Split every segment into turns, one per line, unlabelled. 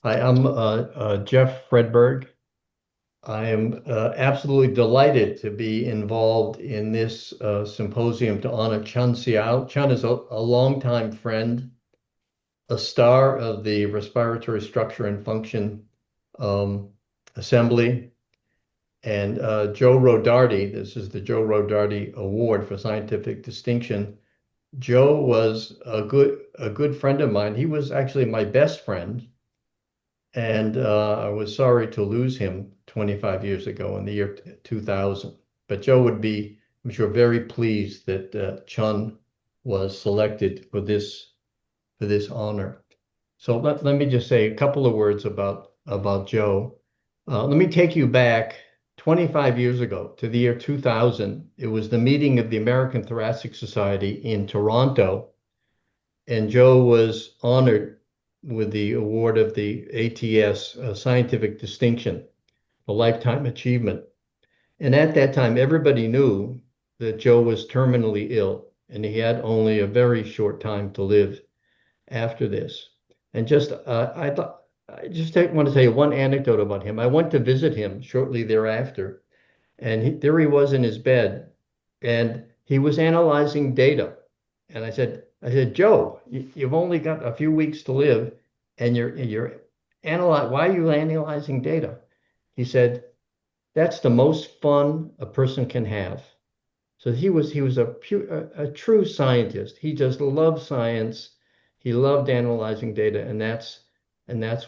Hi, I'm Jeff Fredberg. I am absolutely delighted to be involved in this symposium to honor Chun Seow. Chun is a longtime friend, a star of the Respiratory Structure and Function um, Assembly, and Joe Rodarte. This is the Joe Rodarte Award for Scientific Distinction. Joe was a good friend of mine. He was actually my best friend. And I was sorry to lose him 25 years ago in the year 2000. But Joe would be, I'm sure, very pleased that Chun was selected for this honor. So let me just say a couple of words about Joe. Let me take you back 25 years ago to the year 2000. It was the meeting of the American Thoracic Society in Toronto, and Joe was honored with the award of the ATS Scientific Distinction, a Lifetime Achievement. And at that time, everybody knew that Joe was terminally ill, and he had only a very short time to live after this. And I want to tell you one anecdote about him. I went to visit him shortly thereafter, and there he was in his bed, and he was analyzing data. And I said, Joe, you've only got a few weeks to live, and you're analyze. Why are you analyzing data? He said, that's the most fun a person can have. So he was a true scientist. He just loved science. He loved analyzing data, and that's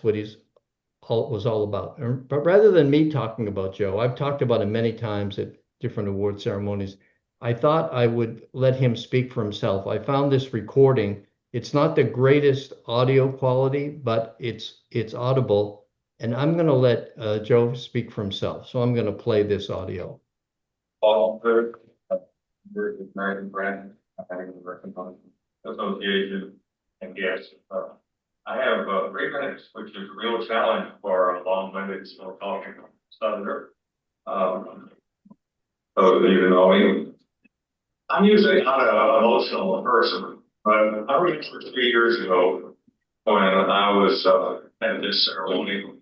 what was all about. But rather than me talking about Joe, I've talked about him many times at different award ceremonies. I thought I would let him speak for himself. I found this recording. It's not the greatest audio quality, but it's audible. And I'm going to let Joe speak for himself. So I'm going to play this audio.
All good. We're the American brand, having the American Association, and yes, I have 3 minutes, which is a real challenge for a long-winded, slow talking southerner. So even though I'm usually not an emotional person, but I remember 3 years ago when I was at this ceremony,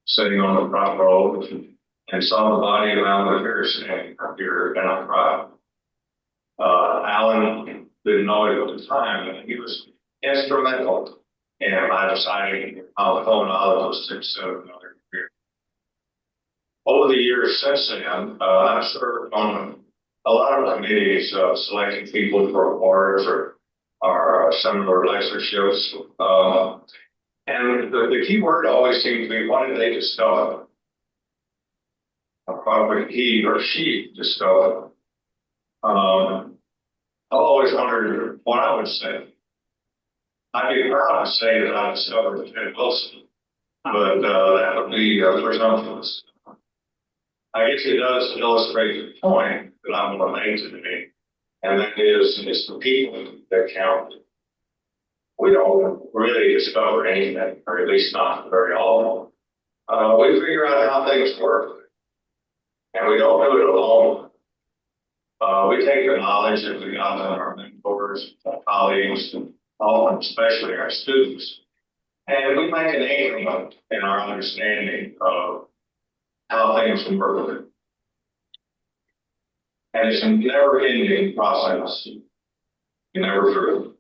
sitting on the front row, and saw the body of Alan here standing up here, and I cried. Alan didn't know it at the time, and he was instrumental in my deciding how the pulmonologist instead of another career. Over the years since then, I've served on a lot of committees selecting people for awards or similar lectureships. And the key word always seemed to be, what did they discover? Probably he or she discovered. I always wondered what I would say. I'd be proud to say that I discovered Ted Wilson, but that would be presumptuous. I guess it does illustrate the point that I'm going to make today, and that is it's the people that count. We don't really discover anything, or at least not very often. We figure out how things work, and we don't do it alone. We take the knowledge that we got from our mentors, our colleagues, and especially our students, and we make an increment in our understanding of how things work. And it's a never-ending process. You never through.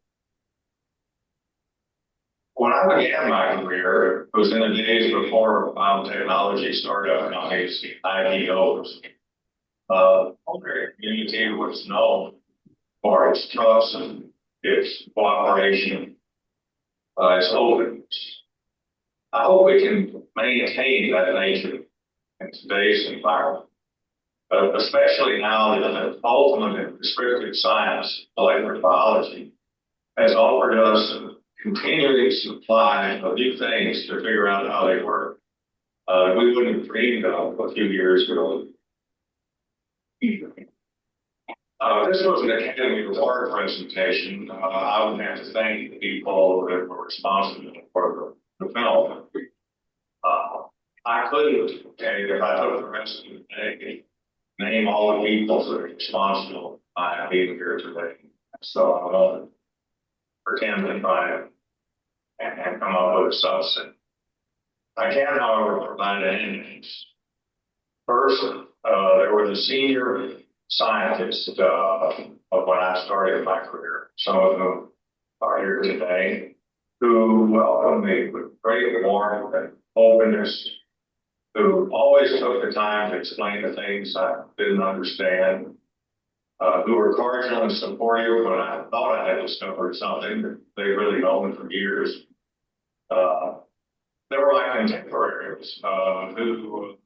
When I began my career, it was in the days before biotechnology startup companies, IPOs. Pulmonary community was known for its trust and its cooperation, its openness. I hope we can maintain that nature in today's environment, especially now that the ultimate and prescriptive science, molecular biology, has offered us a continuing supply of new things to figure out how they work. We wouldn't have dreamed of a few years ago. This was an Academy Award presentation. I would have to thank the people that were responsible for the film. I couldn't, if I took the rest of the day, name all the people that are responsible by being here today. So I'm going to pretend to try and come up with a subset. I can, however, provide endings. First, there were the senior scientists of when I started my career, some of whom are here today, who welcomed me with great warmth and openness, who always took the time to explain the things I didn't understand, who were cordial and supportive when I thought I had discovered something that they really known for years. There were my contemporaries who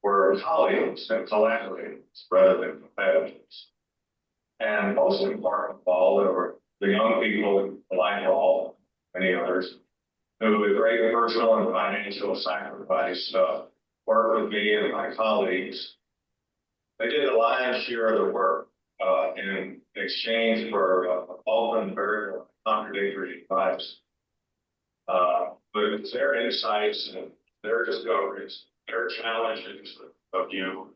were colleagues and collaborators rather than competitors. And most important of all, there were the young people like all, many others, who with great personal and financial sacrifice worked with me and my colleagues. They did the lion's share of the work in exchange for often very contradictory advice. But it's their insights and their discoveries, their challenges of you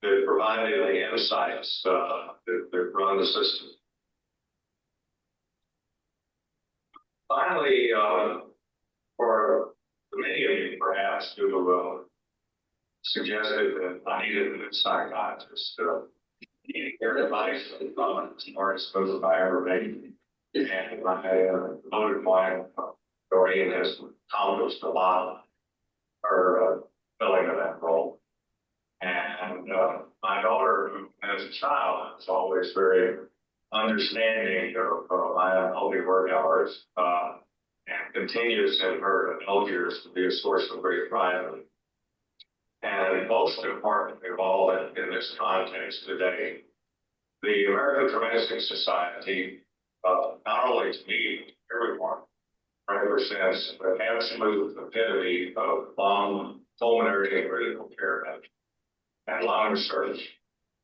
that provided the insights that run the system. Finally, for many of you perhaps who suggested that I needed a psychiatrist, their advice from as far as those I ever made, and my devoted wife, Doreen, has accomplished a lot for filling of that role. And my daughter, who as a child was always very understanding of my unhealthy work hours, and continues in her adult years to be a source of great pride. And most importantly of all, in this context today, the American Thoracic Society, not only to me, everyone, represents the absolute epitome of lung, pulmonary, and critical care management and lung research.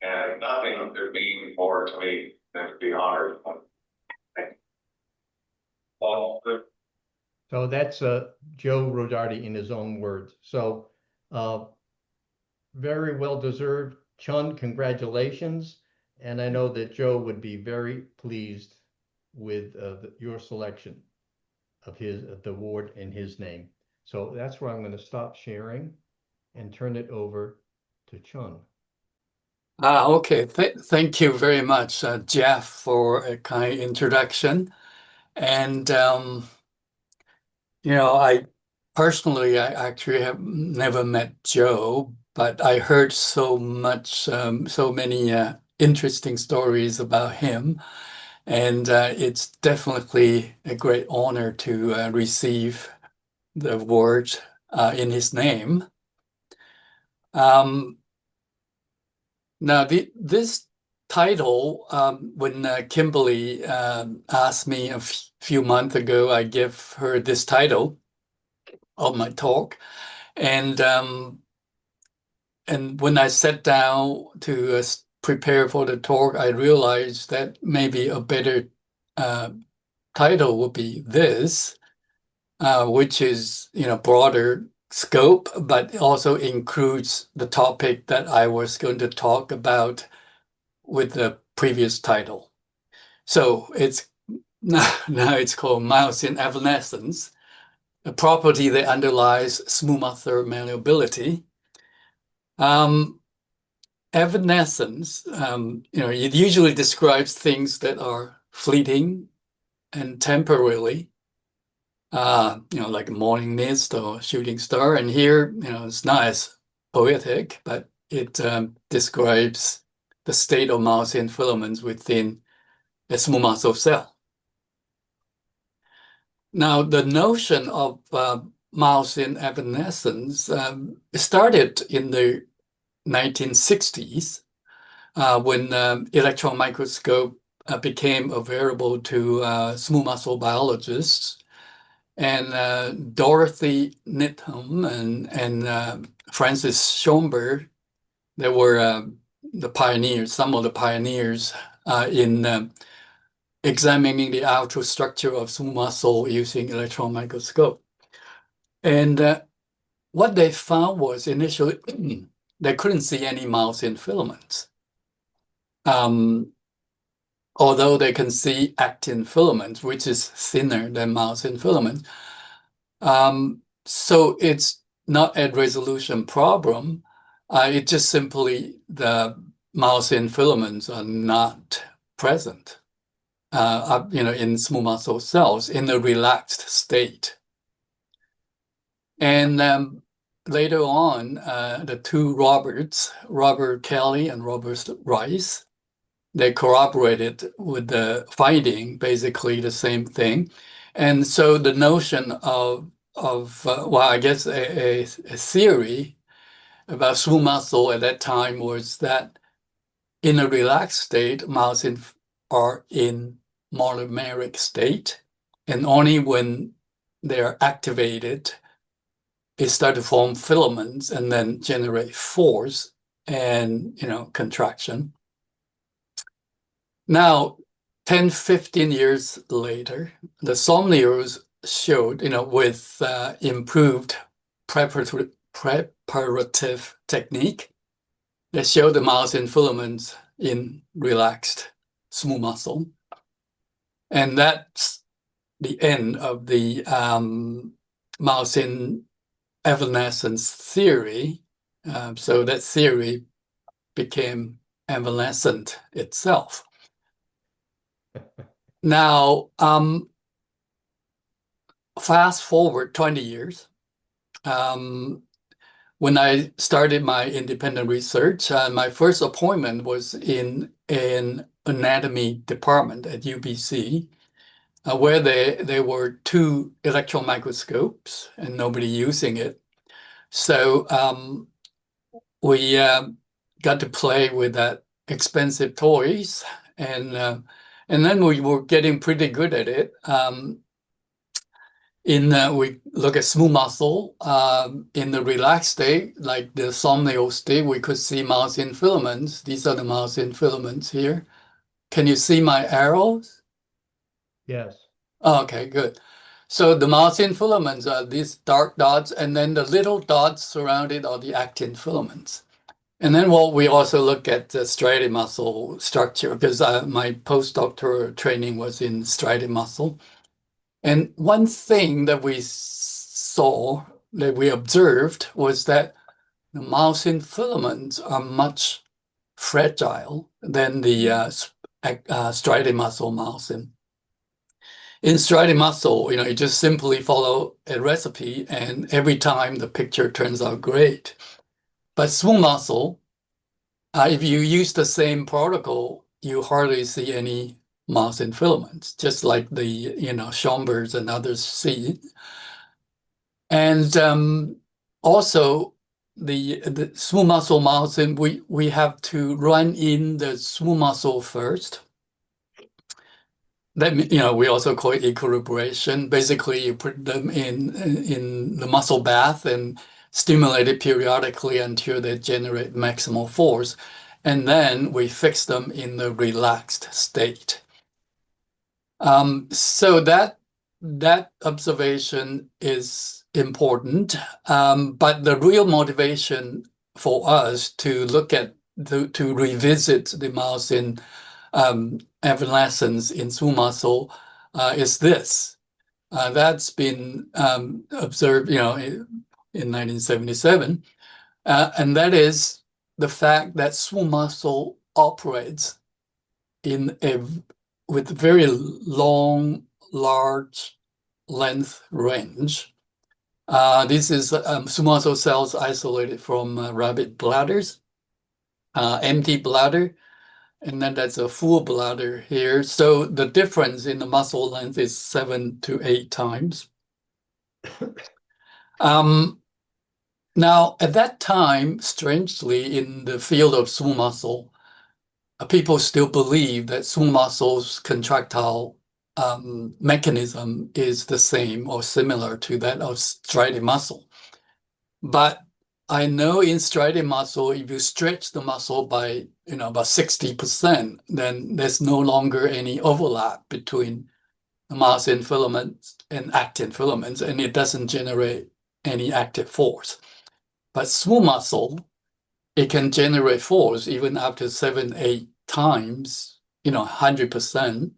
And nothing could mean more to me than to be honored. Well,
So that's Joe Rodarte in his own words. So very well deserved. Chun, congratulations. And I know that Joe would be very pleased with your selection of the award in his name. So that's where I'm going to stop sharing and turn it over to Chun.
Okay, thank you very much, Jeff, for a kind introduction. And, I personally, I actually have never met Joe, but I heard so many interesting stories about him. And it's definitely a great honor to receive the award in his name. Now, this title, when Kimberly asked me a few months ago, I gave her this title of my talk, and when I sat down to prepare for the talk, I realized that maybe a better title would be this, which is broader scope, but also includes the topic that I was going to talk about with the previous title. So it's now it's called myosin evanescence, a property that underlies smooth muscle malleability. Evanescence, it usually describes things that are fleeting and temporarily, like a morning mist or shooting star. And here, it's not as poetic, but it describes the state of myosin filaments within a smooth muscle cell. Now, the notion of myosin evanescence started in the 1960s when electron microscope became available to smooth muscle biologists. And Dorothy Needham and Francis Schoenberg, they were the pioneers, some of the pioneers in examining the outer structure of smooth muscle using electron microscope. And what they found was initially they couldn't see any myosin filaments, although they can see actin filaments, which is thinner than myosin filaments. So it's not a resolution problem. It's just simply the myosin filaments are not present, in smooth muscle cells in a relaxed state. And later on, the two Roberts, Robert Kelly and Robert Rice, they corroborated with the finding, basically the same thing. And so the notion of well, I guess a theory about smooth muscle at that time was that in a relaxed state, myosin are in monomeric state, and only when they're activated, it start to form filaments and then generate force and contraction. Now, 10, 15 years later, the Somniers showed, with improved preparative technique, they showed the myosin filaments in relaxed smooth muscle. And that's the end of the myosin evanescence theory. So that theory became evanescent itself. Now, fast forward 20 years, when I started my independent research, my first appointment was in an anatomy department at UBC, where there were 2 electron microscopes and nobody using it. So we got to play with that expensive toys, and then we were getting pretty good at it. We look at smooth muscle in the relaxed state, like the somnial state, we could see myosin filaments. These are the myosin filaments here. Can you see my arrows?
Yes.
Okay, good. So the myosin filaments are these dark dots, and then the little dots surrounded are the actin filaments. And then we also look at the striated muscle structure, because my postdoctoral training was in striated muscle. And one thing that we saw, that we observed, was that the myosin filaments are much fragile than the striated muscle myosin. In striated muscle, you just simply follow a recipe, and every time the picture turns out great. But smooth muscle, if you use the same protocol, you hardly see any myosin filaments, just like the Schomburgs and others see. And also the smooth muscle myosin, we have to run in the smooth muscle first. That we also call it equilibration. Basically, you put them in the muscle bath and stimulate it periodically until they generate maximal force, and then we fix them in the relaxed state. So that observation is important, but the real motivation for us to look at to revisit the myosin evanescence in smooth muscle is this. That's been observed, in 1977, and that is the fact that smooth muscle operates with very long, large length range. This is smooth muscle cells isolated from rabbit bladders, empty bladder, and then that's a full bladder here. So the difference in the muscle length is 7 to 8 times. Now, at that time, strangely, in the field of smooth muscle, people still believe that smooth muscle's contractile mechanism is the same or similar to that of striated muscle. But I know in striated muscle, if you stretch the muscle by about 60%, then there's no longer any overlap between the myosin filaments and actin filaments, and it doesn't generate any active force. But smooth muscle, it can generate force even up to 7, 8 times, 100%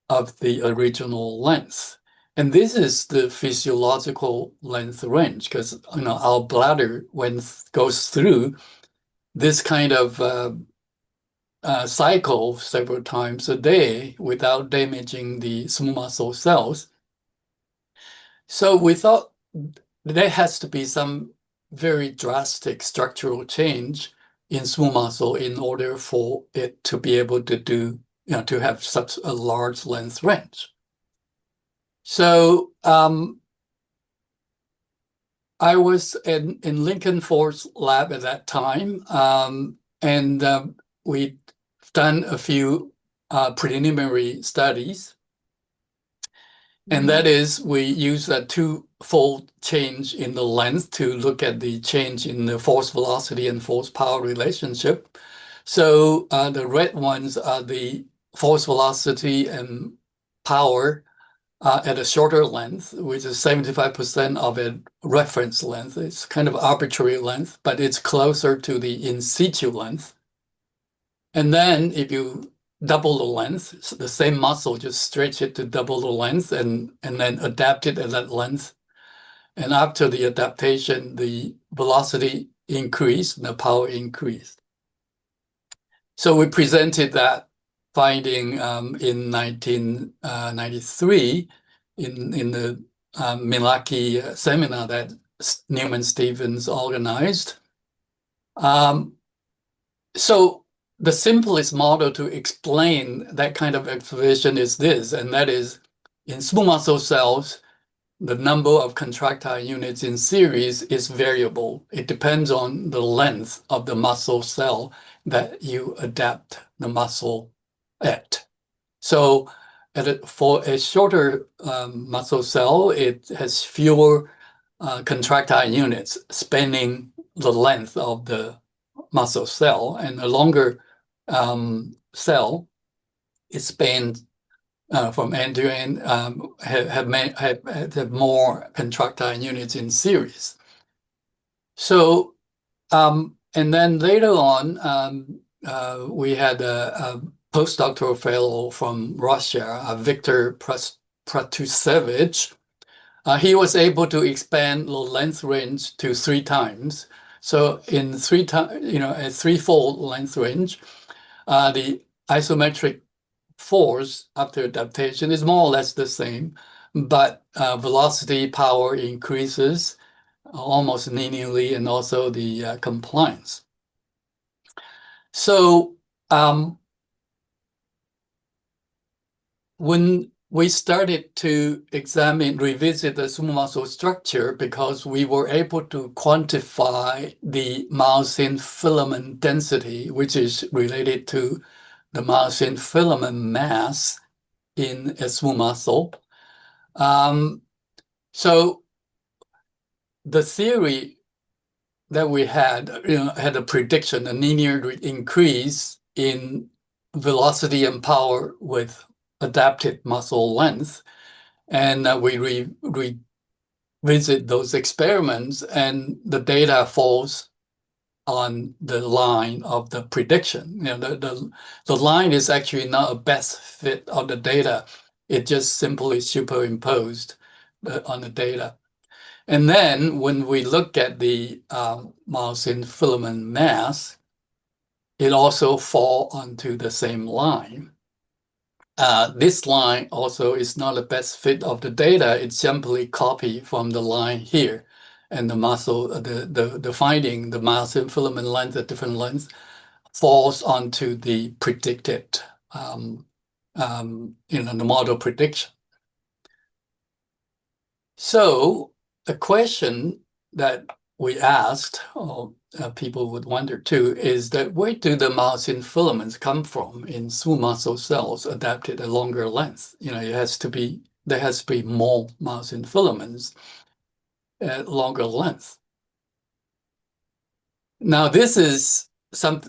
of the original length. And this is the physiological length range, because our bladder, when goes through this kind of cycle several times a day without damaging the smooth muscle cells. So we thought there has to be some very drastic structural change in smooth muscle in order for it to be able to do, to have such a large length range. So I was in Lincoln Ford's lab at that time, and we'd done a few preliminary studies. And that is, we use a two-fold change in the length to look at the change in the force velocity and force power relationship. So the red ones are the force velocity and power at a shorter length, which is 75% of a reference length. It's kind of arbitrary length, but it's closer to the in situ length. And then if you double the length, so the same muscle, just stretch it to double the length and then adapt it at that length. And after the adaptation, the velocity increased and the power increased. So we presented that finding in 1993 in the Milwaukee seminar that Newman Stevens organized. So the simplest model to explain that kind of observation is this, and that is, in smooth muscle cells, the number of contractile units in series is variable. It depends on the length of the muscle cell that you adapt the muscle at. So for a shorter muscle cell, it has fewer contractile units spanning the length of the muscle cell, and a longer cell is spanned from end to end, have more contractile units in series. So, and then later on, we had a postdoctoral fellow from Russia, Viktor Pratusevich. He was able to expand the length range to 3 times. So in a threefold length range, the isometric force after adaptation is more or less the same, but velocity, power increases almost linearly, and also the compliance. So when we started to revisit the smooth muscle structure, because we were able to quantify the myosin filament density, which is related to the myosin filament mass in a smooth muscle. So the theory that we had, had a prediction, a linear increase in velocity and power with adapted muscle length. And we revisit those experiments, and the data falls on the line of the prediction. The line is actually not a best fit of the data. It just simply superimposed on the data. And then when we look at the myosin filament mass, it also falls onto the same line. This line also is not the best fit of the data. It's simply copied from the line here. And the muscle, the finding, the myosin filament length at different lengths falls onto the predicted, the model prediction. So the question that we asked, or people would wonder too, is that where do the myosin filaments come from in smooth muscle cells adapted at longer length? There has to be more myosin filaments at longer length. Now, this is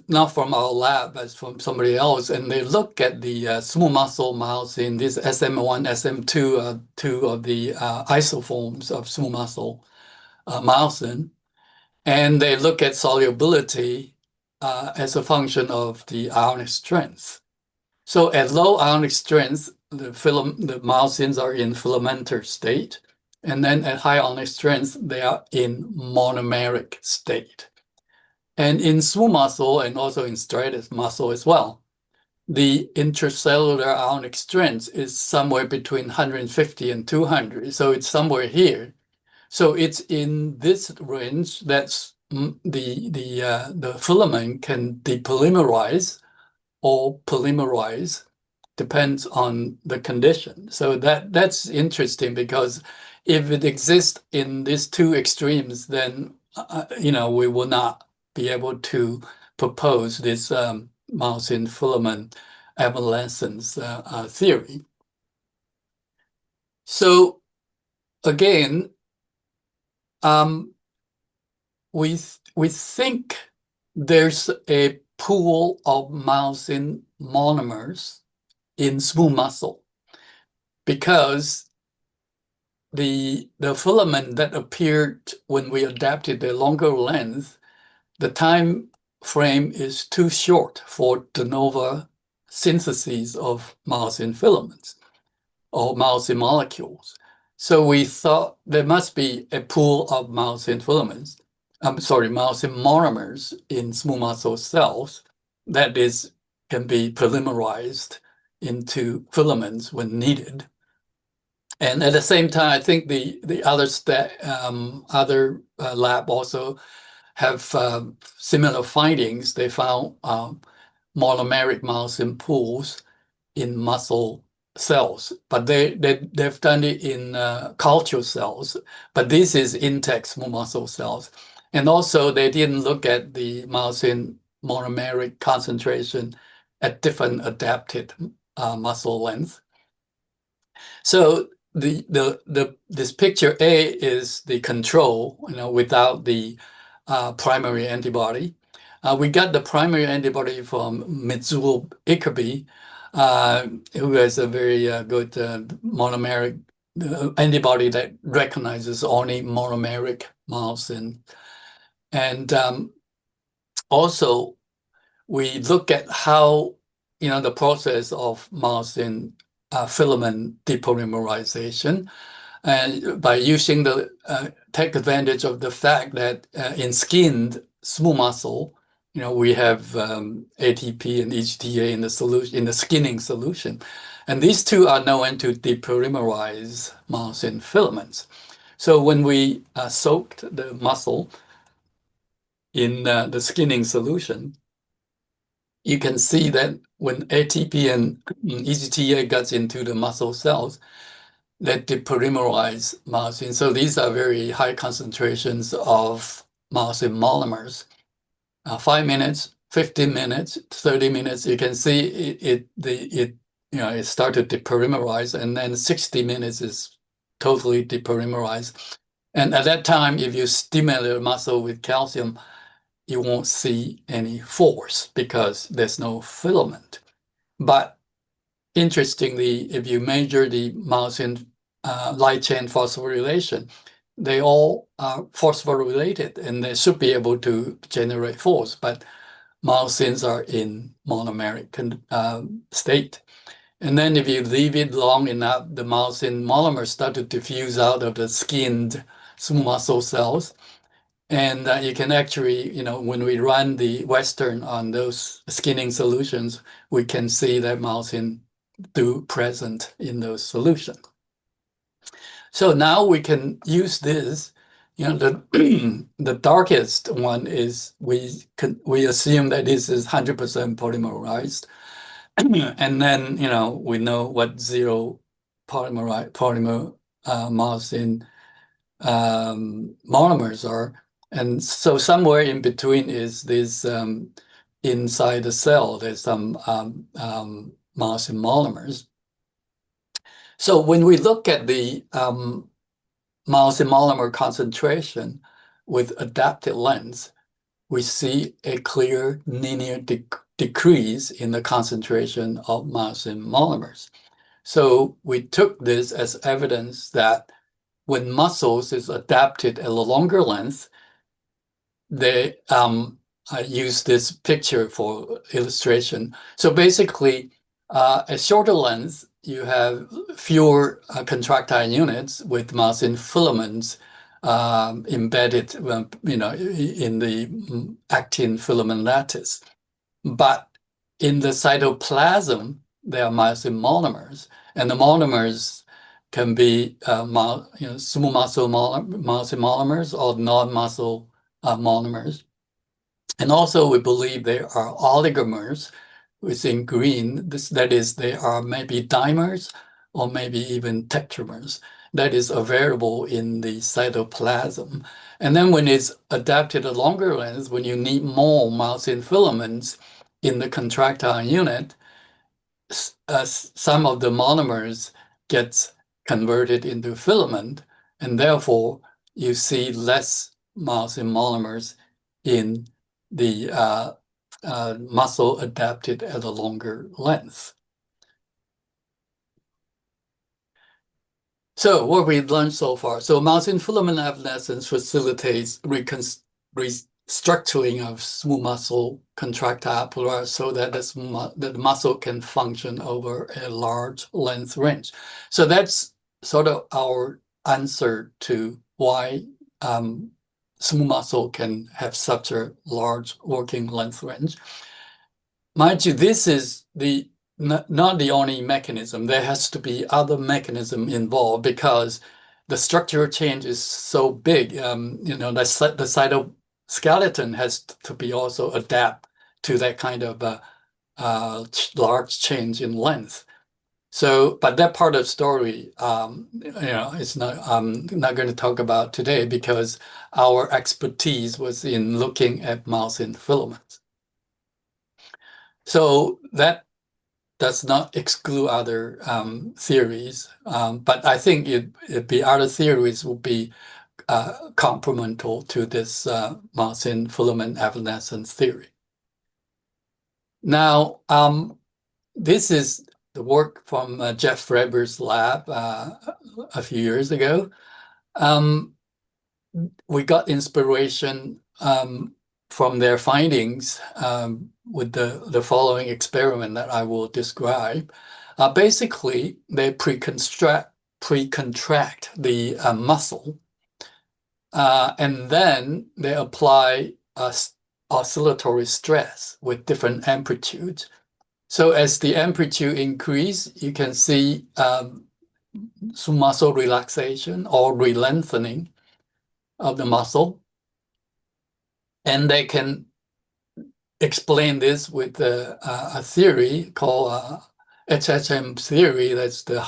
not from our lab, but from somebody else, and they look at the smooth muscle myosin, this SM1, SM2, two of the isoforms of smooth muscle myosin, and they look at solubility as a function of the ionic strength. So at low ionic strength, the myosins are in filamentous state, and then at high ionic strength, they are in monomeric state. And in smooth muscle and also in striated muscle as well, the intracellular ionic strength is somewhere between 150 and 200. So it's somewhere here. So it's in this range that's the filament can depolymerize or polymerize, depends on the condition. So that's interesting, because if it exists in these two extremes, then we will not be able to propose this myosin filament evanescence theory. So again, we think there's a pool of myosin monomers in smooth muscle, because the filament that appeared when we adapted the longer length, the time frame is too short for de novo synthesis of myosin filaments or myosin molecules. So we thought there must be a pool of myosin filaments, myosin monomers in smooth muscle cells that can be polymerized into filaments when needed. And at the same time, I think the other lab also have similar findings. They found monomeric myosin pools in muscle cells, but they've done it in culture cells. But this is intact smooth muscle cells, and also they didn't look at the myosin monomeric concentration at different adapted muscle length. So this picture A is the control, without the primary antibody. We got the primary antibody from Mitsuo Ikabe, who has a very good monomeric antibody that recognizes only monomeric myosin. And also, we look at how, the process of myosin filament depolymerization, and by using take advantage of the fact that in skinned smooth muscle, we have ATP and EGTA in the solution, in the skinning solution, and these two are known to depolymerize myosin filaments. So when we soaked the muscle in the skinning solution, you can see that when ATP and EGTA gets into the muscle cells, that depolymerize myosin. So these are very high concentrations of myosin monomers. 5 minutes, 15 minutes, 30 minutes, you can see it started to depolymerize, and then 60 minutes is totally depolymerized. And at that time, if you stimulate the muscle with calcium, you won't see any force because there's no filament. But interestingly, if you measure the myosin light chain phosphorylation, they all are phosphorylated, and they should be able to generate force, but myosins are in monomeric state. And then if you leave it long enough, the myosin monomers start to diffuse out of the skinned smooth muscle cells. And you can actually, when we run the Western on those skinning solutions, we can see that myosin do present in those solutions. So now we can use this. The darkest one is we assume that this is 100% polymerized, and then we know what zero polymer myosin monomers are. And so somewhere in between is this, inside the cell, there's some myosin monomers. So when we look at the myosin monomer concentration with adapted lens, we see a clear linear decrease in the concentration of myosin monomers. So we took this as evidence that when muscles is adapted at a longer length, they I use this picture for illustration. So basically, a shorter length, you have fewer contractile units with myosin filaments embedded, in the actin filament lattice. But in the cytoplasm, there are myosin monomers, and the monomers can be small muscle myosin monomers or non-muscle monomers. And also, we believe there are oligomers, which in green. That is, they are maybe dimers or maybe even tetramers. That is available in the cytoplasm. And then when it's adapted to longer length, when you need more myosin filaments in the contractile unit, some of the monomers gets converted into filament, and therefore you see less myosin monomers in the muscle adapted at a longer length. So what we've learned so far. So myosin filament evanescence facilitates restructuring of smooth muscle contractile apparatus so that the muscle can function over a large length range. So that's sort of our answer to why smooth muscle can have such a large working length range. Mind you, this is not the only mechanism. There has to be other mechanism involved because the structural change is so big. The cytoskeleton has to be also adapt to that kind of large change in length. So, but that part of the story, it's not. I'm not going to talk about today because our expertise was in looking at myosin filaments. So that does not exclude other theories, but I think the other theories will be complementary to this myosin filament evanescence theory. Now, this is the work from Jeff Fredberg's lab a few years ago. We got inspiration from their findings with the following experiment that I will describe. Basically, they pre-contract the muscle, and then they apply oscillatory stress with different amplitudes. So as the amplitude increase, you can see some muscle relaxation or re-lengthening of the muscle. And they can explain this with a theory called HHM theory. That's the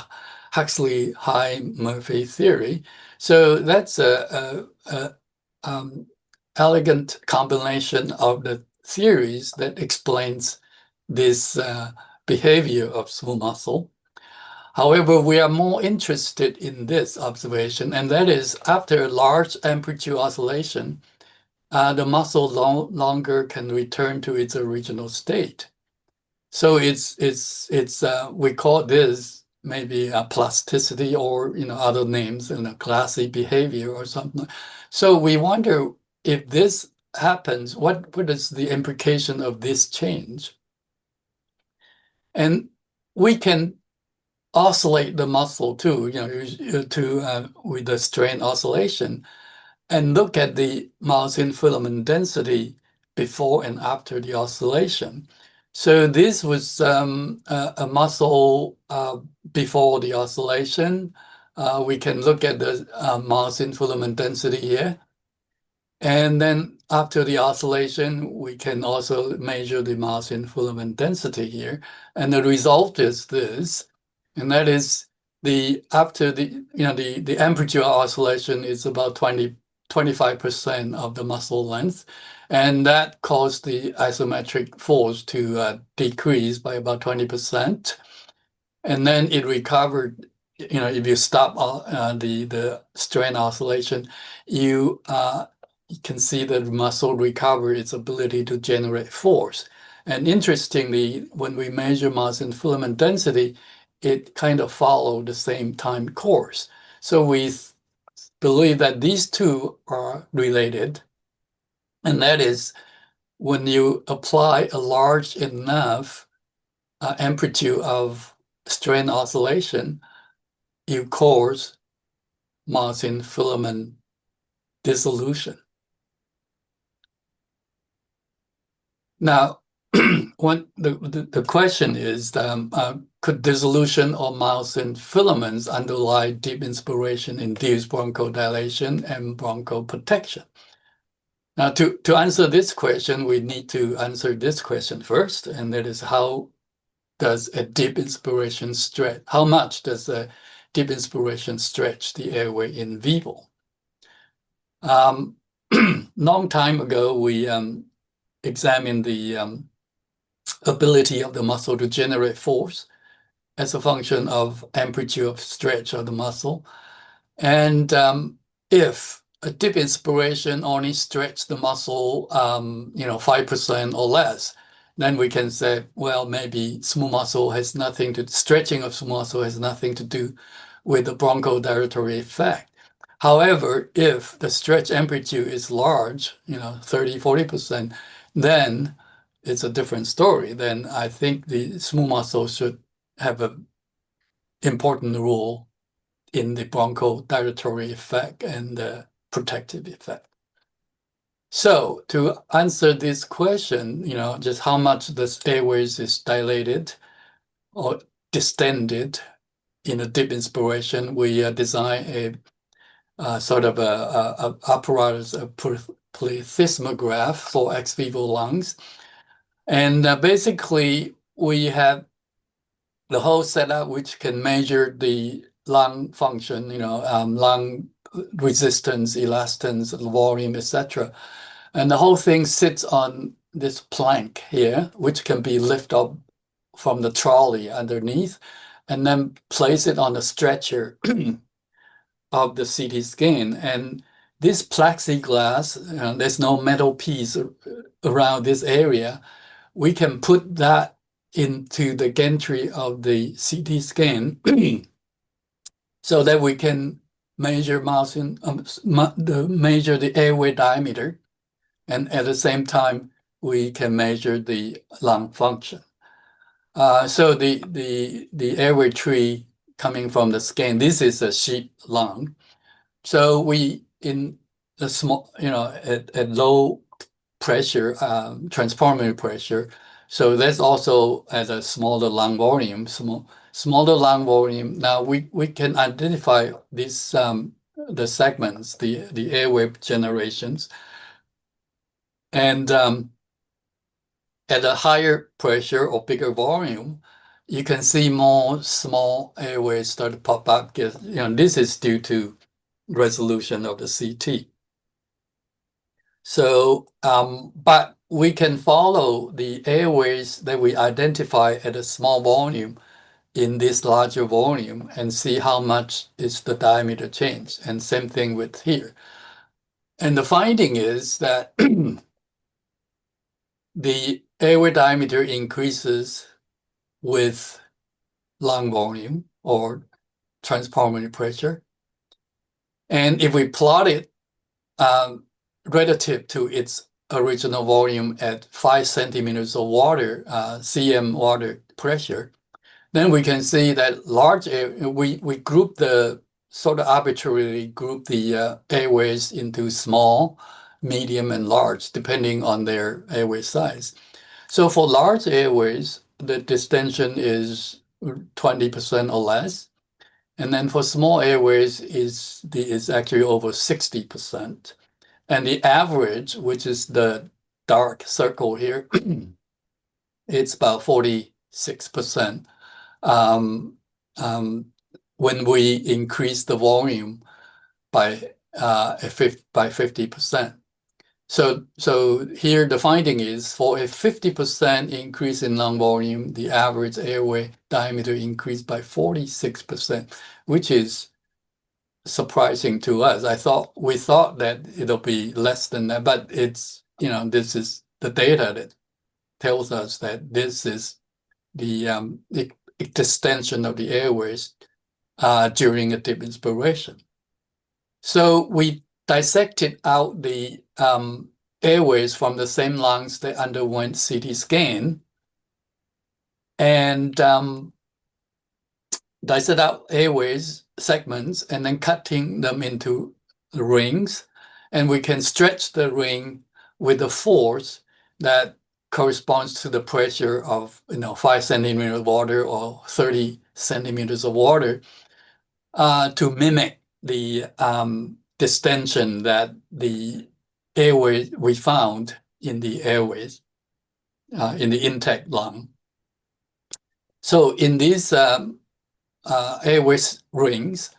Huxley-High-Murphy theory. So that's a elegant combination of the theories that explains this behavior of smooth muscle. However, we are more interested in this observation, and that is after a large amplitude oscillation, the muscle no longer can return to its original state. So we call this maybe a plasticity or other names, classic behavior or something. So we wonder if this happens, what is the implication of this change? And we can oscillate the muscle too, with the strain oscillation, and look at the myosin filament density before and after the oscillation. So this was a muscle before the oscillation. We can look at the myosin filament density here. And then after the oscillation, we can also measure the myosin filament density here. And the result is this, and that is after the amplitude oscillation is about 25% of the muscle length, and that caused the isometric force to decrease by about 20%. And then it recovered. If you stop the strain oscillation, you can see that the muscle recover its ability to generate force. And interestingly, when we measure myosin filament density, it kind of followed the same time course. So we believe that these two are related. And that is when you apply a large enough amplitude of strain oscillation, you cause myosin filament dissolution. Now, the question is, could dissolution of myosin filaments underlie deep inspiration, induced bronchodilation, and bronchoprotection? Now, to answer this question, we need to answer this question first, and that is, how does a deep inspiration stretch? How much does a deep inspiration stretch the airway in vivo? Long time ago, we examined the ability of the muscle to generate force as a function of amplitude of stretch of the muscle. And if a deep inspiration only stretch the muscle, 5% or less, then we can say, well, maybe smooth muscle has nothing to, stretching of smooth muscle has nothing to do with the bronchodilatory effect. However, if the stretch amplitude is large, 30, 40%, then it's a different story. Then I think the smooth muscle should have an important role in the bronchodilatory effect and the protective effect. So to answer this question, just how much the airways is dilated or distended in a deep inspiration, we design a sort of a apparatus, a plethysmograph for ex vivo lungs. And basically, we have the whole setup which can measure the lung function, lung resistance, elastance, volume, etc. And the whole thing sits on this plank here, which can be lifted up from the trolley underneath, and then place it on the stretcher of the CT scan. And this plexiglass, there's no metal piece around this area. We can put that into the gantry of the CT scan so that we can measure measure the airway diameter, and at the same time we can measure the lung function. So the airway tree coming from the scan, this is a sheep lung. So we, in the small, at low pressure, transpulmonary pressure, so that's also at a smaller lung volume, smaller lung volume. Now we can identify these the segments, the airway generations, and at a higher pressure or bigger volume, you can see more small airways start to pop up. This is due to resolution of the CT. So, but we can follow the airways that we identify at a small volume in this larger volume and see how much is the diameter change. And same thing with here. And the finding is that the airway diameter increases with lung volume or transpulmonary pressure. And if we plot it relative to its original volume at 5 centimeters of water, cm water pressure, then we can see that large air, we group the, sort of arbitrarily group the airways into small, medium, and large, depending on their airway size. So for large airways, the distension is 20% or less. And then for small airways is actually over 60%. And the average, which is the dark circle here, it's about 46%. When we increase the volume by 50%. So here the finding is, for a 50% increase in lung volume, the average airway diameter increased by 46%, which is surprising to us. We thought that it'll be less than that, but it's, this is the data that tells us that this is the extension of the airways during a deep inspiration. So we dissected out the airways from the same lungs that underwent CT scan, and dissect out airways segments and then cutting them into rings, and we can stretch the ring with a force that corresponds to the pressure of 5 centimeters of water or 30 centimeters of water to mimic the distension that the airway we found in the airways in the intake lung. So in these airways rings,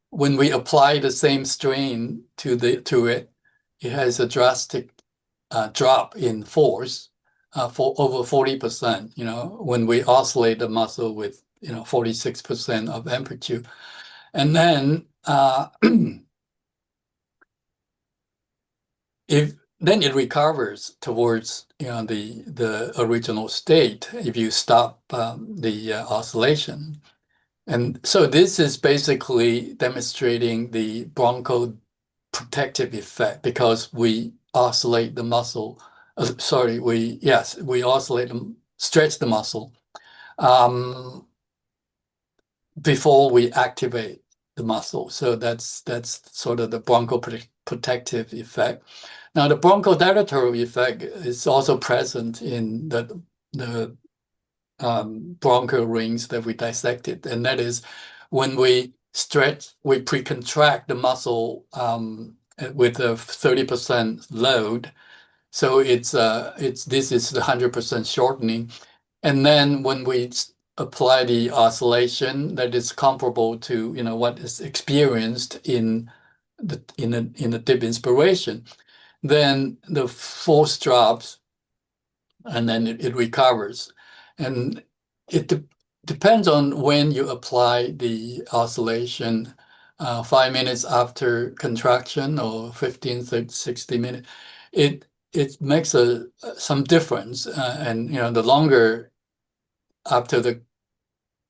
when we apply the same strain to it, it has a drastic drop in force for over 40%. When we oscillate the muscle with 46% of amplitude, and then then it recovers towards the original state if you stop the oscillation. And so this is basically demonstrating the bronchoprotective effect because we oscillate the muscle. We oscillate and stretch the muscle before we activate the muscle. So that's sort of the bronchoprotective effect. Now, the bronchodilatory effect is also present in the bronchial rings that we dissected, and that is when we stretch, we pre-contract the muscle with a 30% load. So this is the 100% shortening, and then when we apply the oscillation that is comparable to what is experienced in the deep inspiration, then the force drops, and then it recovers. And it depends on when you apply the oscillation, 5 minutes after contraction or 15, 30, 60 minutes. It makes some difference. And the longer after the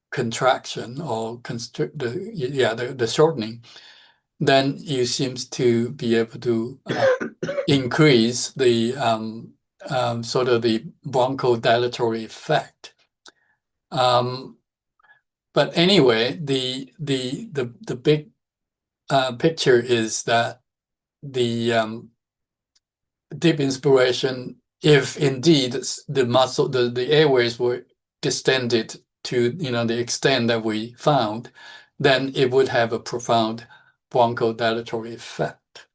contraction or the shortening, then you seems to be able to increase the sort of the bronchodilatory effect. But anyway, the big picture is that the deep inspiration, if indeed the muscle, the airways were distended to the extent that we found, then it would have a profound bronchodilatory effect.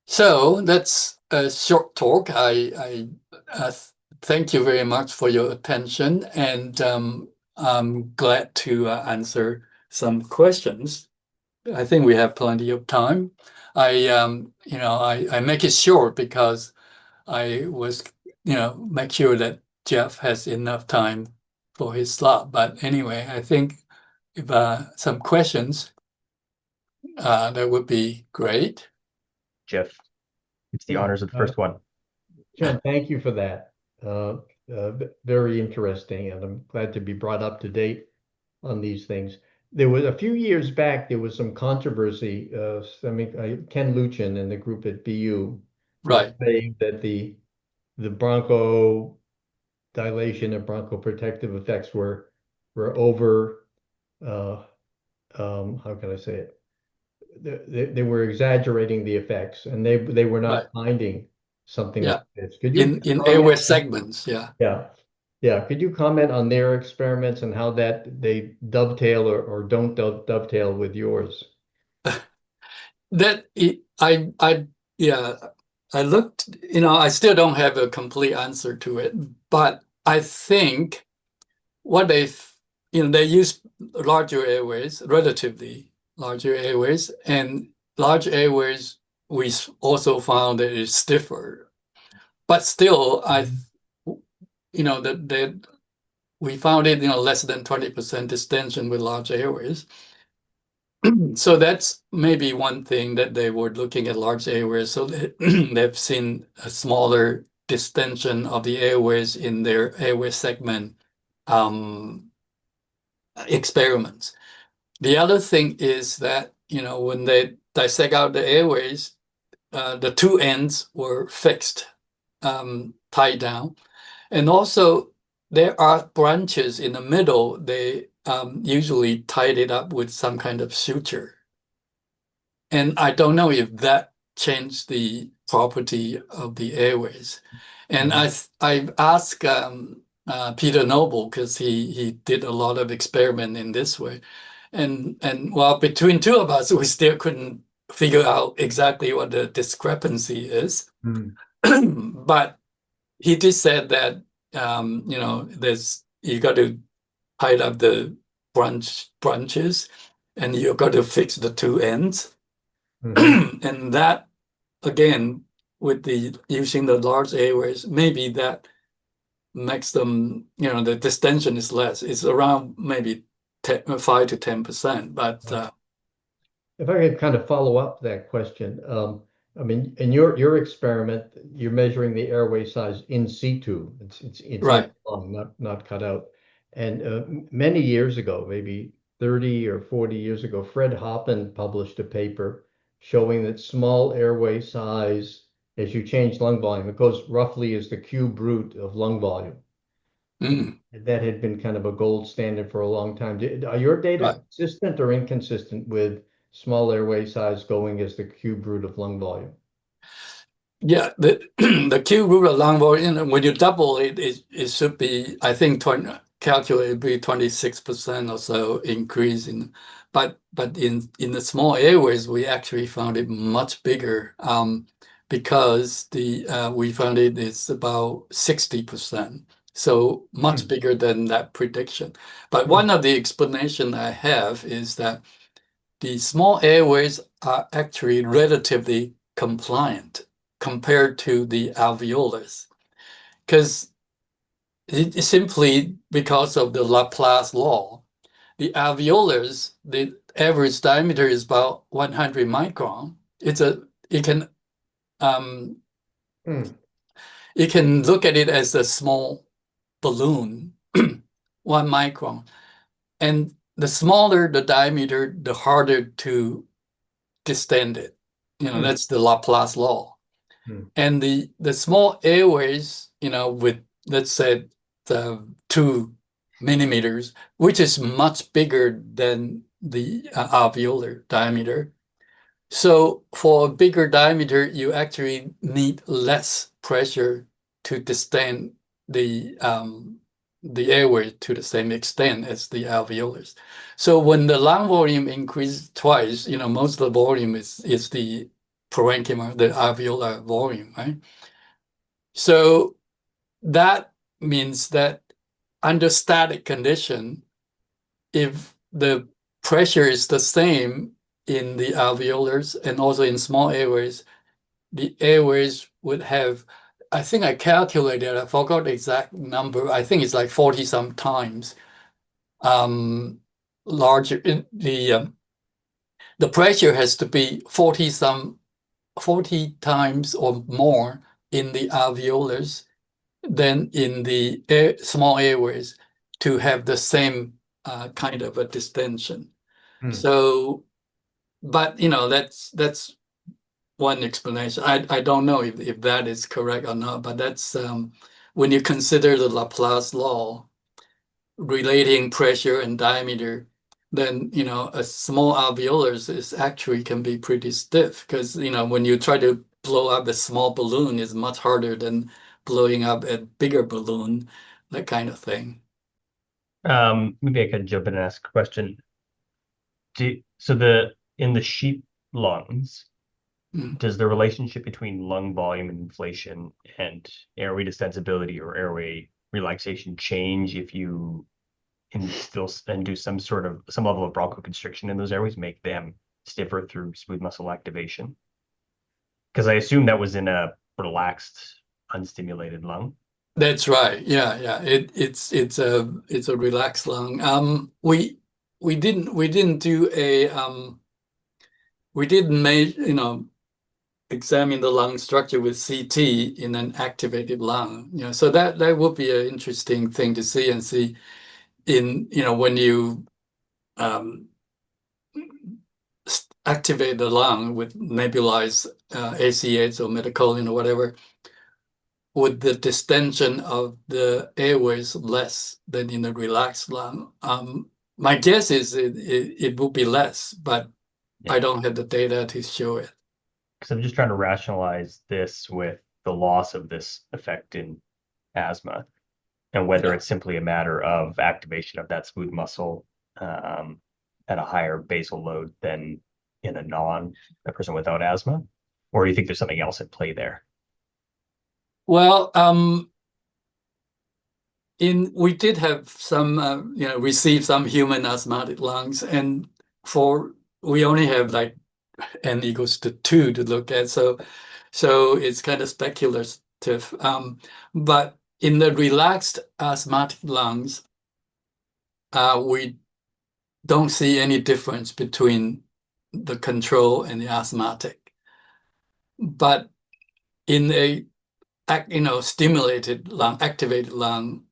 So that's a short talk. I thank you very much for your attention, and I'm glad to answer some questions. I think we have plenty of time. I make it short because I was make sure that Jeff has enough time for his slot. But anyway, I think if some questions, that would be great.
Jeff, it's the honors of the first one.
Chun, thank you for that. Very interesting, and I'm glad to be brought up to date on these things. There was a few years back, there was some controversy. Ken Luchin and the group at BU
Right.
saying that the bronchodilation and bronchoprotective effects were over. How can I say it? They were exaggerating the effects, and they were not finding something like this. Could you
in airway segments?
Yeah. Could you comment on their experiments and how that they dovetail or don't dovetail with yours?
I looked. I still don't have a complete answer to it, but I think what they use larger airways, relatively larger airways, and large airways we also found that it's stiffer, but still that we found it less than 20% distension with large airways. So that's maybe one thing that they were looking at large airways, so they've seen a smaller distension of the airways in their airway segment experiments. The other thing is that when they dissect out the airways, the two ends were fixed, tied down, and also there are branches in the middle. They usually tied it up with some kind of suture. And I don't know if that changed the property of the airways. And I've asked Peter Noble, because he did a lot of experiment in this way. And well, between two of us, we still couldn't figure out exactly what the discrepancy is. But he did said that you got to tie up the branches, and you got to fix the two ends. And that, again, with using the large airways, maybe that makes them, the distension is less. It's around maybe 5 to 10%. But
If I could kind of follow up that question, I mean, in your experiment, you're measuring the airway size in situ. It's
right.
in lung, not cut out. And many years ago, maybe 30 or 40 years ago, Fred Hoppen published a paper showing that small airway size, as you change lung volume, it goes roughly as the cube root of lung volume.
Mm,
That had been kind of a gold standard for a long time. Are your data
right.
consistent or inconsistent with small airway size going as the cube root of lung volume?
Yeah, the cube root of lung volume, when you double it, it should be, I think, calculated be 26% or so increase in. But in the small airways, we actually found it much bigger, because we found it is about 60%. So much bigger than that prediction. But one of the explanation I have is that the small airways are actually relatively compliant compared to the alveolus, because it's simply because of the Laplace law. The alveolus, the average diameter is about 100 micron. You can look at it as a small balloon, 1 micron. And the smaller the diameter, the harder to distend it. That's the Laplace law. And the small airways, with, let's say, 2 millimeters, which is much bigger than the alveolar diameter. So for a bigger diameter, you actually need less pressure to distend the airway to the same extent as the alveolus. So when the lung volume increases twice, most of the volume is the parenchyma, the alveolar volume, right? So that means that under static condition, if the pressure is the same in the alveolars and also in small airways, the airways would have, I think I calculated, I forgot the exact number, I think it's like 40 some times larger. The pressure has to be 40 times or more in the alveolars than in the small airways to have the same kind of a distension. So, but that's one explanation. I don't know if that is correct or not, but that's when you consider the Laplace law relating pressure and diameter, then a small alveolus is actually can be pretty stiff, because when you try to blow up a small balloon, is much harder than blowing up a bigger balloon, that kind of thing.
Maybe I could jump in and ask a question. In the sheep lungs, does the relationship between lung volume and inflation and airway distensibility or airway relaxation change if you instill and do some level of bronchoconstriction in those airways, make them stiffer through smooth muscle activation? Because I assume that was in a relaxed, unstimulated lung.
That's right. Yeah. It's a relaxed lung. We didn't do we didn't examine the lung structure with CT in an activated lung. So that would be an interesting thing to see, and see in when you activate the lung with nebulized ACH or methacholine or whatever, with the distension of the airways less than in the relaxed lung. My guess is it will be less, but
Yeah.
I don't have the data to show it.
Because I'm just trying to rationalize this with the loss of this effect in asthma, and whether
Yeah.
it's simply a matter of activation of that smooth muscle at a higher basal load than in a person without asthma, or do you think there's something else at play there?
Well, we did have some, receive some human asthmatic lungs, and we only have like n equals to 2 to look at, so it's kind of speculative. But in the relaxed asthmatic lungs, we don't see any difference between the control and the asthmatic. But in a stimulated lung, activated lung,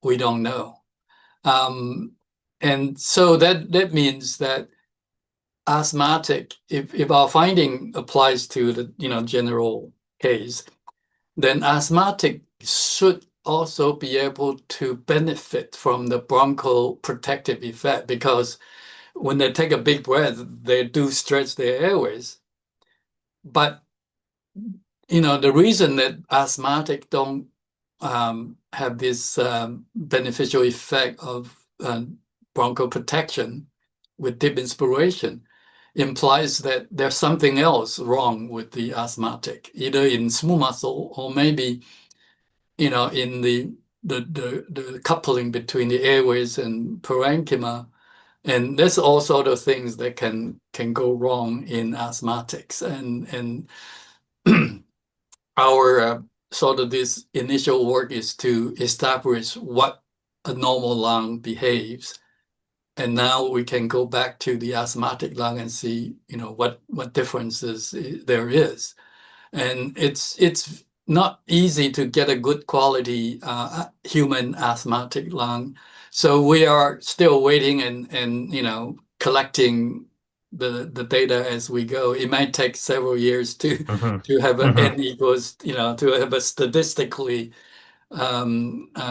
we don't know. And so that means that asthmatic, if our finding applies to the general case, then asthmatic should also be able to benefit from the bronchoprotective effect, because when they take a big breath, they do stretch their airways. But the reason that asthmatic don't have this beneficial effect of bronchoprotection with deep inspiration implies that there's something else wrong with the asthmatic, either in smooth muscle or maybe in the coupling between the airways and parenchyma. And there's all sort of things that can go wrong in asthmatics. And our sort of this initial work is to establish what a normal lung behaves. And now we can go back to the asthmatic lung and see, what differences there is. And it's not easy to get a good quality human asthmatic lung. So we are still waiting and collecting the data as we go. It might take several years to have an n equals, to have a statistically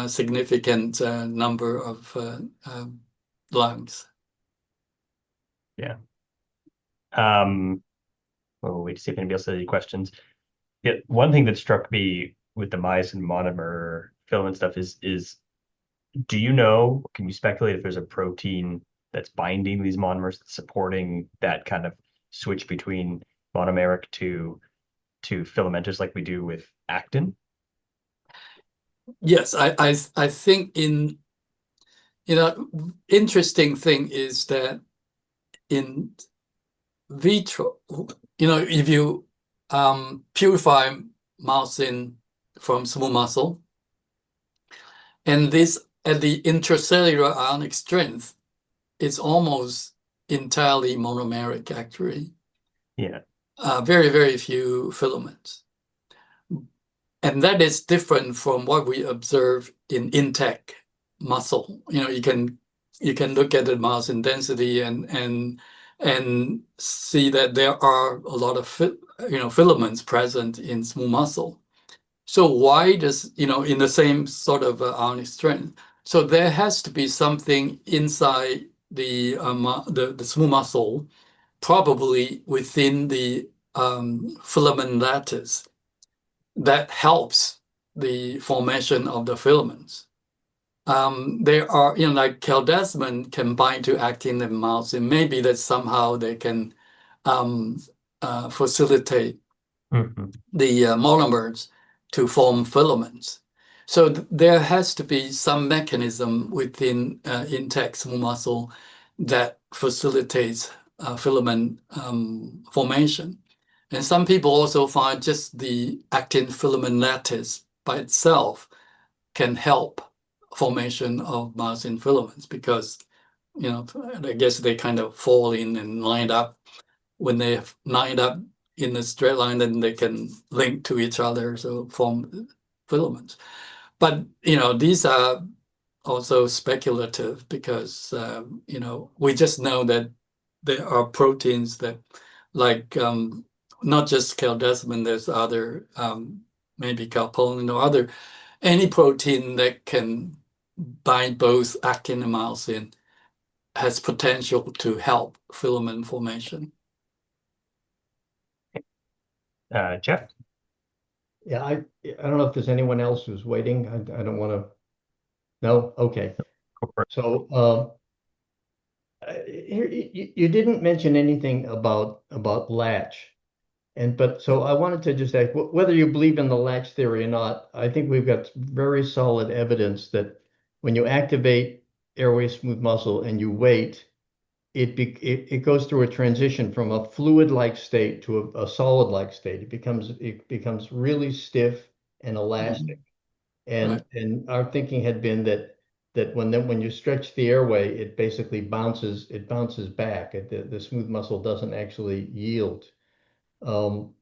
significant number of lungs.
Yeah. Well, wait to see if anybody else has any questions. Yeah, one thing that struck me with the myosin monomer filament stuff is do you know, can you speculate if there's a protein that's binding these monomers, supporting that kind of switch between monomeric to filamentous like we do with actin?
Yes, I think interesting thing is that in vitro, if you purify myosin from smooth muscle, and this at the intracellular ionic strength, it's almost entirely monomeric, actually.
Yeah.
Very, very few filaments. And that is different from what we observe in intact muscle. You can look at the myosin density and see that there are a lot of filaments present in smooth muscle. So why does in the same sort of ionic strength? So there has to be something inside the smooth muscle, probably within the filament lattice, that helps the formation of the filaments. There are, like caldesmin can bind to actin and myosin. Maybe that somehow they can facilitate the monomers to form filaments. So there has to be some mechanism within intact smooth muscle that facilitates filament formation. And some people also find just the actin filament lattice by itself can help formation of myosin filaments, because I guess they kind of fall in and line up. When they have lined up in a straight line, then they can link to each other, so form filaments. But these are also speculative, because we just know that there are proteins that, like not just caldesmin, there's other maybe calpolin or other, any protein that can bind both actin and myosin has potential to help filament formation.
Jeff?
Yeah, I don't know if there's anyone else who's waiting. I don't want to. No? Okay.
Go for it.
So here, you didn't mention anything about latch. But so I wanted to just ask whether you believe in the latch theory or not. I think we've got very solid evidence that when you activate airway smooth muscle and you wait, it goes through a transition from a fluid-like state to a solid-like state. It becomes really stiff and elastic.
Right.
And our thinking had been that when you stretch the airway, it basically bounces back. The smooth muscle doesn't actually yield. So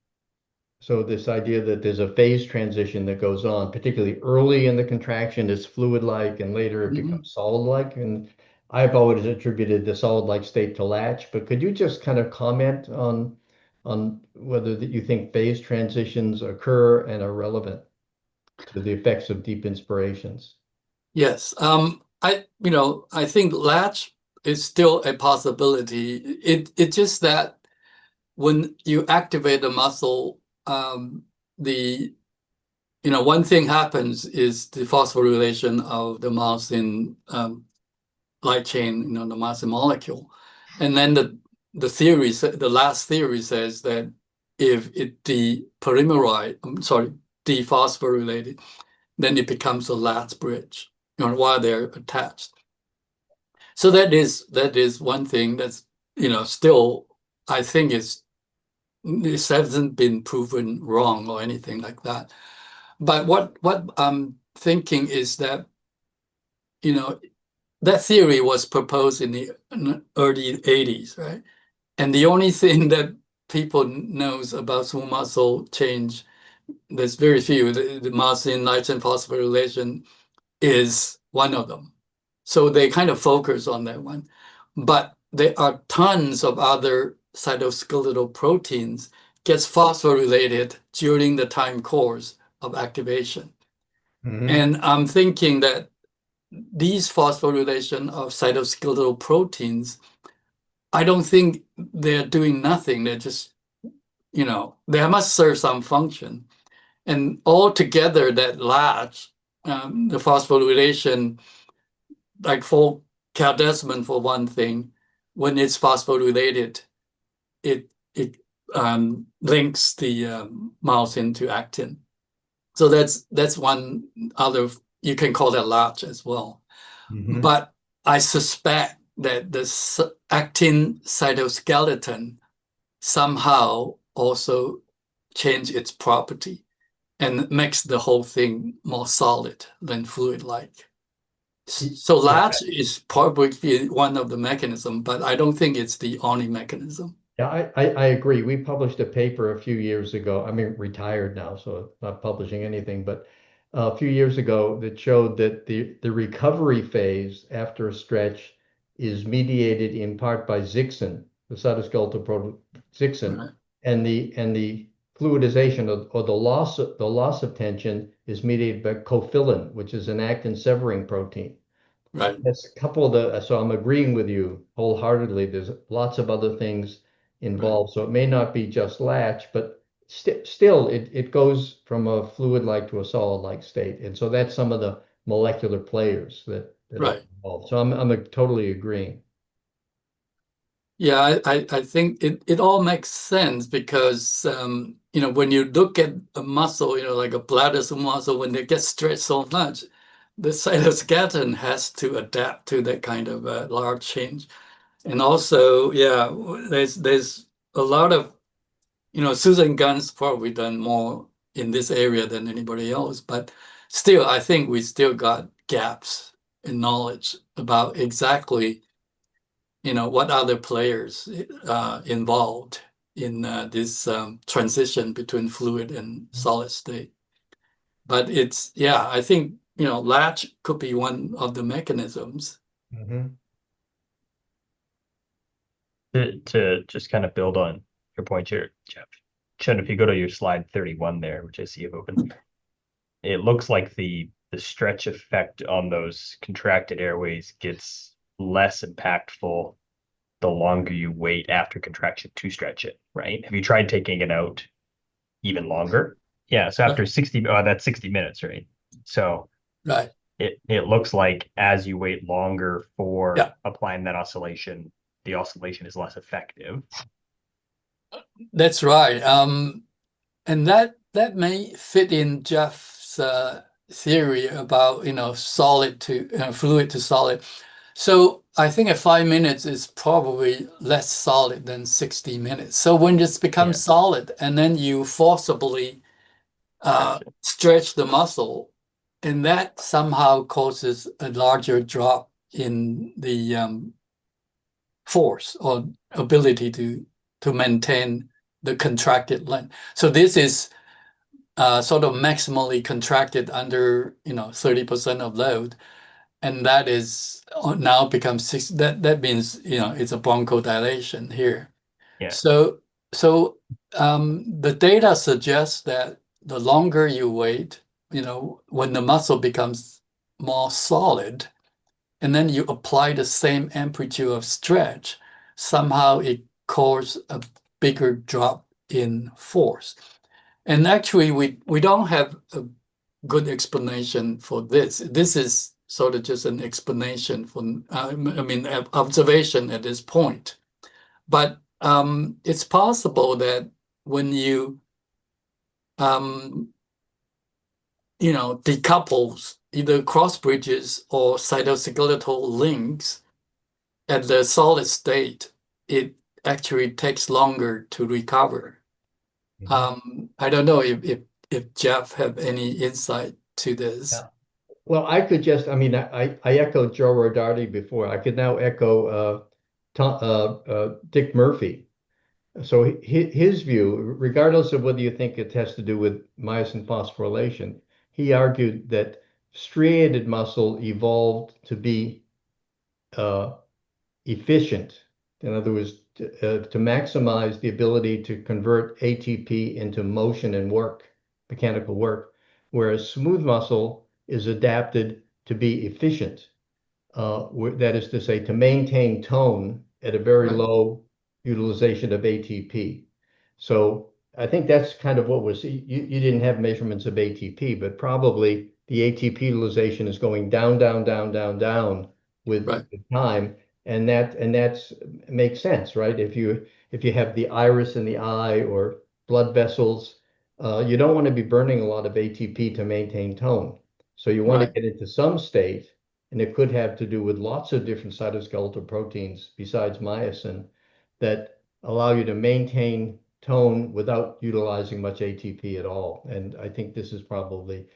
this idea that there's a phase transition that goes on, particularly early in the contraction, it's fluid-like, and later it becomes solid-like. And I've always attributed the solid-like state to latch. But could you just kind of comment on whether that you think phase transitions occur and are relevant to the effects of deep inspirations?
Yes. I think latch is still a possibility. It's just that when you activate the muscle, one thing happens is the phosphorylation of the myosin light chain, the myosin molecule. And then the last theory says that if it dephosphorylated, then it becomes a latch bridge, while they're attached. So that is one thing that's, still, I think this hasn't been proven wrong or anything like that. But what I'm thinking is that, that theory was proposed in the early 80s, right? And the only thing that people knows about smooth muscle change, there's very few. The myosin light chain phosphorylation is one of them. So they kind of focus on that one. But there are tons of other cytoskeletal proteins gets phosphorylated during the time course of activation. And I'm thinking that these phosphorylation of cytoskeletal proteins, I don't think they're doing nothing. They're just, they must serve some function. And altogether, that latch, the phosphorylation, like for caldesmin, for one thing, when it's phosphorylated, it links the myosin to actin. So that's one other, you can call that latch as well. But I suspect that the actin cytoskeleton somehow also change its property and makes the whole thing more solid than fluid-like. So latch is probably one of the mechanisms, but I don't think it's the only mechanism.
Yeah, I agree. We published a paper a few years ago. I mean, retired now, so not publishing anything, but a few years ago that showed that the recovery phase after a stretch is mediated in part by zixin, the cytoskeletal protein zixin,
Right.
and the fluidization or the loss of tension is mediated by cofilin, which is an actin severing protein.
Right.
That's a couple of so I'm agreeing with you wholeheartedly. There's lots of other things involved. So it may not be just latch, but still it goes from a fluid-like to a solid-like state. And so that's some of the molecular players that
Right.
are involved. So I'm totally agreeing.
Yeah, I think it all makes sense because when you look at a muscle, like a bladder muscle, when they get stretched so much, the cytoskeleton has to adapt to that kind of large change. And also, yeah, there's a lot of, Susan Gunn's probably done more in this area than anybody else, but still, I think we still got gaps in knowledge about exactly, what other players involved in this transition between fluid and solid state. But I think, latch could be one of the mechanisms.
To just kind of build on your point here, Jeff. Chun, if you go to your slide 31 there, which I see you've opened, it looks like the stretch effect on those contracted airways gets less impactful the longer you wait after contraction to stretch it, right? Have you tried taking it out even longer? Yeah, so after 60, that's 60 minutes, right? So
Right.
it looks like as you wait longer for
Yeah.
applying that oscillation, the oscillation is less effective.
That's right. And that may fit in Jeff's theory about, solid to fluid to solid. So I think at 5 minutes is probably less solid than 60 minutes. So when this becomes solid and then you forcibly stretch the muscle, and that somehow causes a larger drop in the force or ability to maintain the contracted length. So this is sort of maximally contracted under 30% of load, and that is now becomes 6. That means it's a bronchodilation here.
Yeah.
So the data suggests that the longer you wait, when the muscle becomes more solid, and then you apply the same amplitude of stretch, somehow it causes a bigger drop in force. And actually, we don't have a good explanation for this. This is sort of just an explanation for, observation at this point. But it's possible that when you, decouples either cross bridges or cytoskeletal links at the solid state, it actually takes longer to recover. I don't know if Jeff have any insight to this.
Yeah. Well, I could just, I echoed Joe Rodarte before. I could now echo Dick Murphy. So his view, regardless of whether you think it has to do with myosin phosphorylation, he argued that striated muscle evolved to be efficient. In other words, to maximize the ability to convert ATP into motion and work, mechanical work, whereas smooth muscle is adapted to be efficient. That is to say, to maintain tone at a very low utilization of ATP. So I think that's kind of what you didn't have measurements of ATP, but probably the ATP utilization is going down, down, down, down, down with time. And that's makes sense, right? If you have the iris in the eye or blood vessels, you don't want to be burning a lot of ATP to maintain tone. So you want to get into some state, and it could have to do with lots of different cytoskeletal proteins besides myosin that allow you to maintain tone without utilizing much ATP at all. And I think this is probably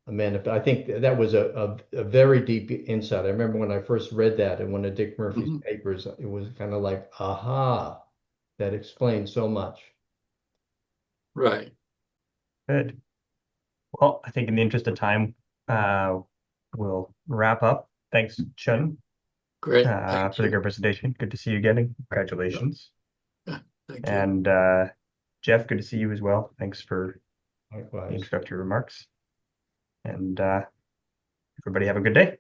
I think that was a very deep insight. I remember when I first read that in one of Dick Murphy's papers, it was kind of like, aha, that explains so much.
Right.
Good. Well, I think in the interest of time, we'll wrap up. Thanks, Chun,
Great.
for the good presentation. Good to see you again. Congratulations.
Thank you.
And Jeff, good to see you as well. Thanks for the
Likewise.
introductory remarks. And everybody have a good day.